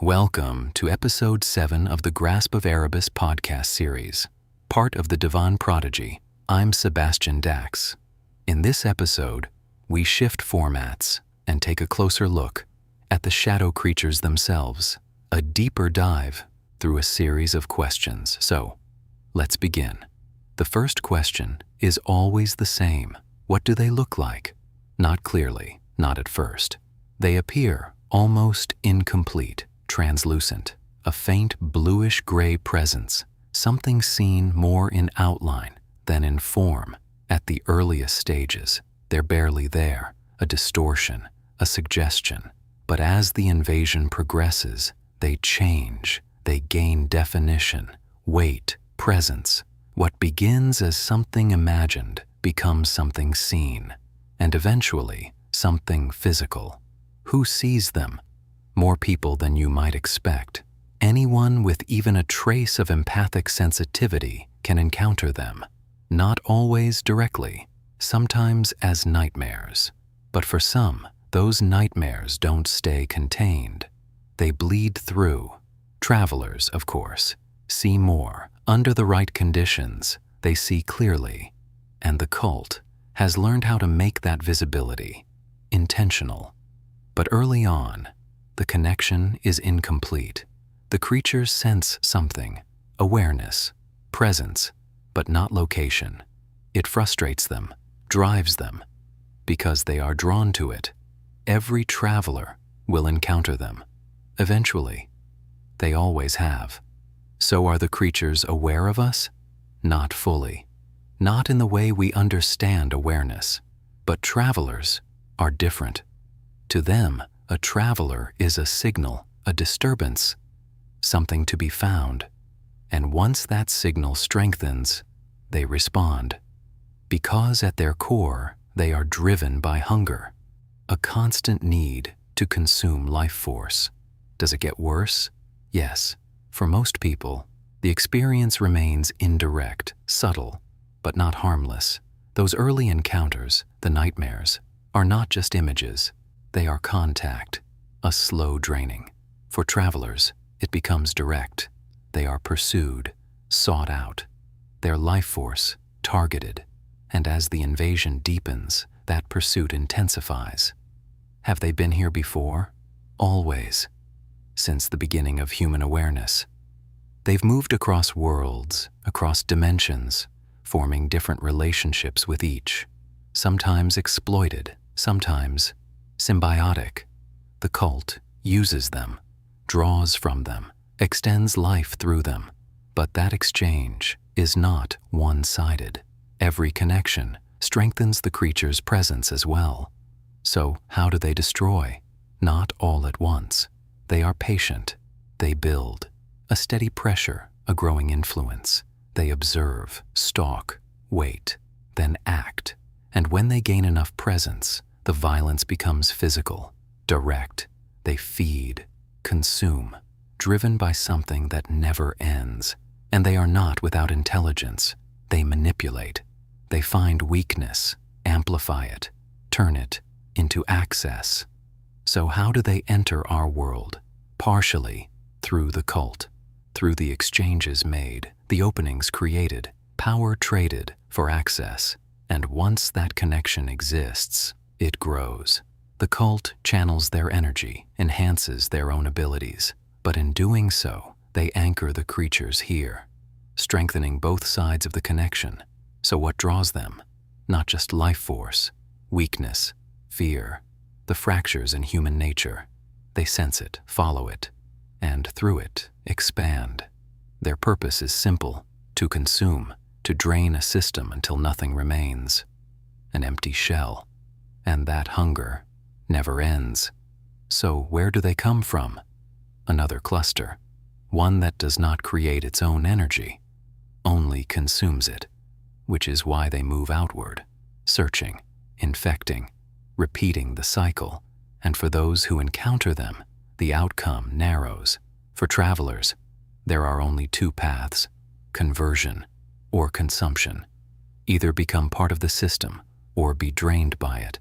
Welcome to Episode 7 of the Grasp of Erebus podcast series, part of the Devan Prodigy. I'm Sebastian Dax. In this episode, we shift formats and take a closer look at the shadow creatures themselves, a deeper dive through a series of questions. So, let's begin. The first question is always the same. What do they look like? Not clearly, not at first. They appear almost incomplete, translucent, a faint bluish-gray presence, something seen more in outline than in form. At the earliest stages, they're barely there, a distortion, a suggestion. But as the invasion progresses, they change, they gain definition, weight, presence. What begins as something imagined becomes something seen, and eventually something physical. Who sees them? More people than you might expect. Anyone with even a trace of empathic sensitivity can encounter them, not always directly, sometimes as nightmares. But for some, those nightmares don't stay contained. They bleed through. Travelers, of course, see more. Under the right conditions, they see clearly. And the cult has learned how to make that visibility intentional. But early on, the connection is incomplete. The creatures sense something, awareness, presence, but not location. It frustrates them, drives them, because they are drawn to it. Every traveler will encounter them. Eventually, they always have. So are the creatures aware of us? Not fully. Not in the way we understand awareness. But travelers are different. To them, a traveler is a signal, a disturbance, something to be found. And once that signal strengthens, they respond. Because at their core, they are driven by hunger, a constant need to consume life force. Does it get worse? Yes. For most people, the experience remains indirect, subtle, but not harmless. Those early encounters, the nightmares, are not just images. They are contact, a slow draining. For travelers, it becomes direct. They are pursued, sought out, their life force targeted, and as the invasion deepens, that pursuit intensifies. Have they been here before? Always. Since the beginning of human awareness. They've moved across worlds, across dimensions, forming different relationships with each, sometimes exploited, sometimes symbiotic. The cult uses them, draws from them, extends life through them. But that exchange is not one-sided. Every connection strengthens the creature's presence as well. So how do they destroy? Not all at once. They are patient. They build. A steady pressure, a growing influence. They observe, stalk, wait, then act. And when they gain enough presence, the violence becomes physical, direct. They feed, consume, driven by something that never ends. And they are not without intelligence. They manipulate. They find weakness, amplify it, turn it into access. So how do they enter our world? Partially through the cult, through the exchanges made, the openings created, power traded for access. And once that connection exists, it grows. The cult channels their energy, enhances their own abilities, but in doing so, they anchor the creatures here, strengthening both sides of the connection. So what draws them? Not just life force, weakness, fear, the fractures in human nature. They sense it, follow it, and through it, expand. Their purpose is simple: to consume, to drain a system until nothing remains. An empty shell. And that hunger never ends. So where do they come from? Another cluster. One that does not create its own energy, only consumes it, which is why they move outward, searching, infecting, repeating the cycle. And for those who encounter them, the outcome narrows. For travelers, there are only two paths: conversion or consumption. Either become part of the system or be drained by it.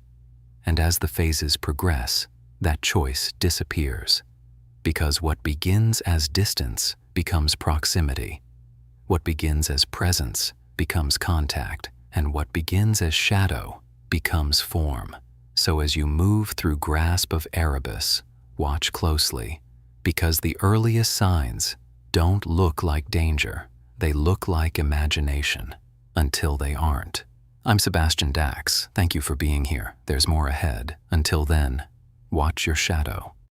And as the phases progress, that choice disappears. because what begins as distance becomes proximity. What begins as presence becomes contact, and what begins as shadow becomes form. So as you move through Grasp of Erebus, watch closely, because the earliest signs don't look like danger. They look like imagination, until they aren't. I'm Sebastian Dax. Thank you for being here. There's more ahead. Until then, watch your shadow.